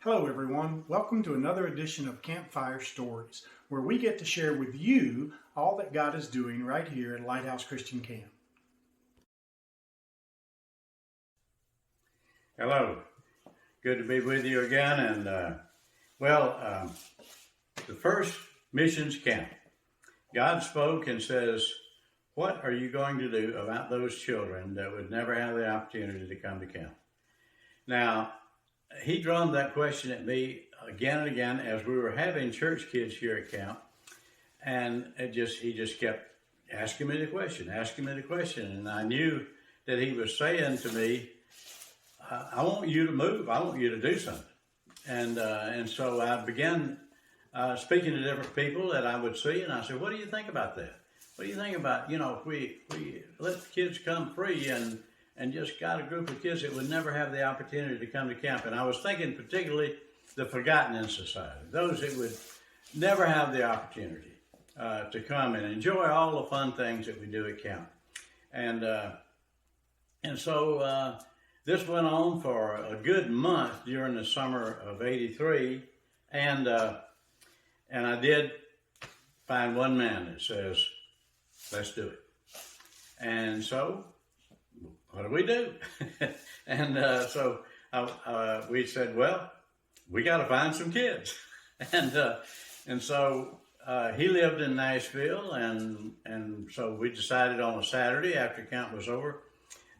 Hello everyone, welcome to another edition of Campfire Stories, where we get to share with you all that God is doing right here at Lighthouse Christian Camp. Hello, good to be with you again. And the first missions camp, God spoke and says, what are you going to do about those children that would never have the opportunity to come to camp? Now, he drummed that question at me again and again as we were having church kids here at camp, and he just kept asking me the question, and I knew that he was saying to me, I want you to move, I want you to do something. And so I began speaking to different people that I would see, and I said, what do you think about that? What do you think about, if we let the kids come free and just got a group of kids that would never have the opportunity to come to camp? And I was thinking particularly the forgotten in society, those that would never have the opportunity to come and enjoy all the fun things that we do at camp. And so this went on for a good month during the summer of '83, and I did find one man that says, let's do it. And so what do we do? And so we said, well, we got to find some kids. And so he lived in Nashville, and so we decided on a Saturday after camp was over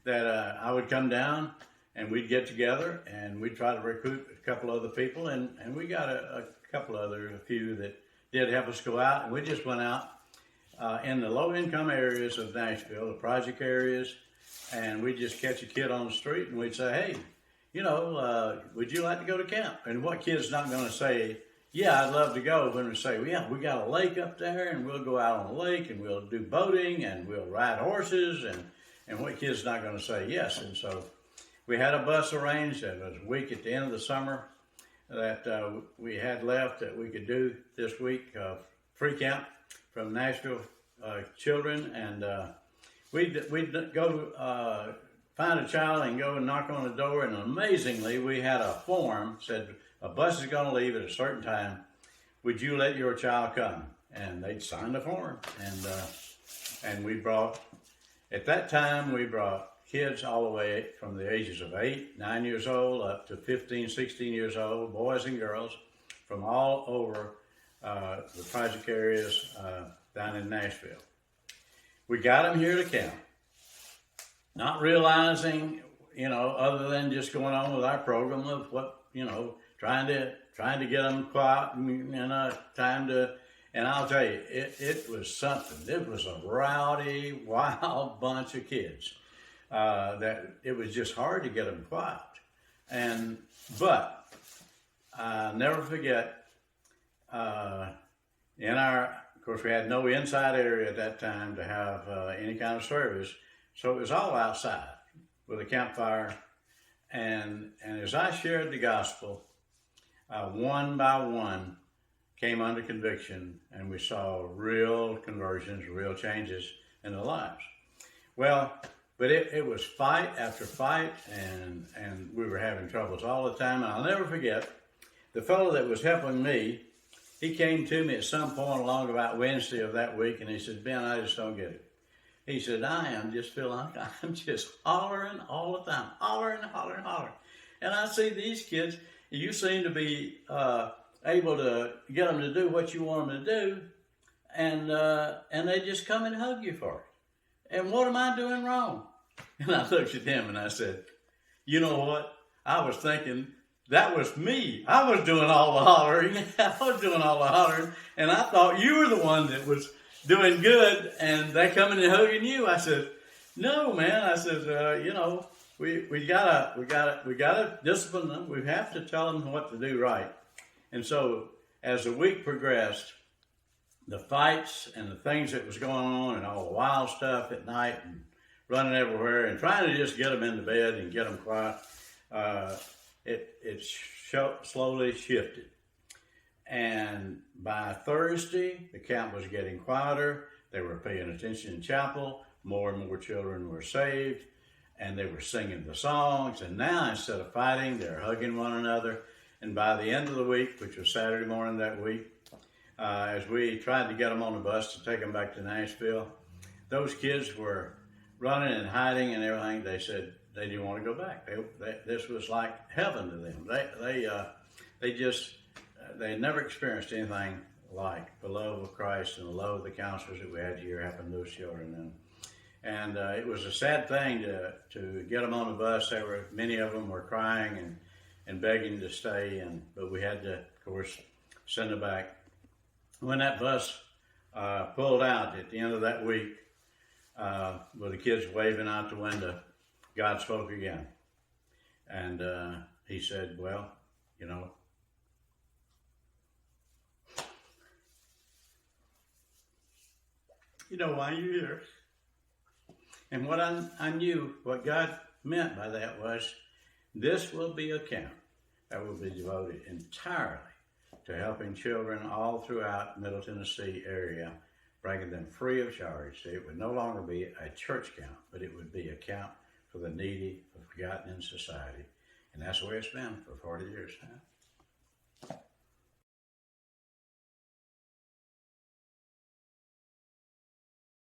that I would come down and we'd get together and we'd try to recruit a couple other people, and we got a few that did help us go out, and we just went out in the low-income areas of Nashville, the project areas, and we'd just catch a kid on the street and we'd say, hey, would you like to go to camp? And what kid's not going to say, yeah, I'd love to go, when we say, well, yeah, we got a lake up there and we'll go out on the lake and we'll do boating and we'll ride horses, and what kid's not going to say yes? And so we had a bus arranged that was a week at the end of the summer that we had left that we could do this week of free camp from Nashville children, and we'd go find a child and go and knock on the door, and amazingly we had a form said a bus is going to leave at a certain time, would you let your child come? And they'd signed the form, and we brought, at that time we brought kids all the way from the ages of 8, 9 years old up to 15, 16 years old, boys and girls from all over the project areas down in Nashville. We got them here to camp, not realizing, other than just going on with our program of what, trying to get them quiet and time to, and I'll tell you, it was something. It was a rowdy, wild bunch of kids that it was just hard to get them quiet. But I'll never forget, of course, we had no inside area at that time to have any kind of service, so it was all outside with a campfire. And as I shared the gospel, one by one came under conviction, and we saw real conversions, real changes in their lives. Well, but it was fight after fight, and we were having troubles all the time. And I'll never forget, the fellow that was helping me, he came to me at some point along about Wednesday of that week, and he said, Ben, I just don't get it. He said, I am just feeling like I'm just hollering all the time, hollering. And I see these kids, you seem to be able to get them to do what you want them to do, and they just come and hug you for it. And what am I doing wrong? And I looked at him and I said, you know what? I was thinking, that was me. I was doing all the hollering. And I thought you were the one that was doing good, and they coming and hugging you. I said, no, man. I said, we gotta discipline them. We have to tell them what to do right. And so as the week progressed, the fights and the things that was going on and all the wild stuff at night and running everywhere and trying to just get them into bed and get them quiet, it slowly shifted. And by Thursday, the camp was getting quieter. They were paying attention in chapel. More and more children were saved, and they were singing the songs. And now, instead of fighting, they're hugging one another. And by the end of the week, which was Saturday morning that week, as we tried to get them on the bus to take them back to Nashville, those kids were running and hiding and everything. They said they didn't want to go back. This was like heaven to them. They had never experienced anything like the love of Christ and the love of the counselors that we had here helping those children. And it was a sad thing to get them on the bus. Many of them were crying and begging to stay, but we had to, of course, send them back. When that bus pulled out at the end of that week, with the kids waving out the window, God spoke again. And he said, well, you know why you're here. And what I knew, what God meant by that was, this will be a camp that will be devoted entirely to helping children all throughout Middle Tennessee area, bringing them free of charge. It would no longer be a church camp, but it would be a camp for the needy, the forgotten in society. And that's the way it's been for 40 years now.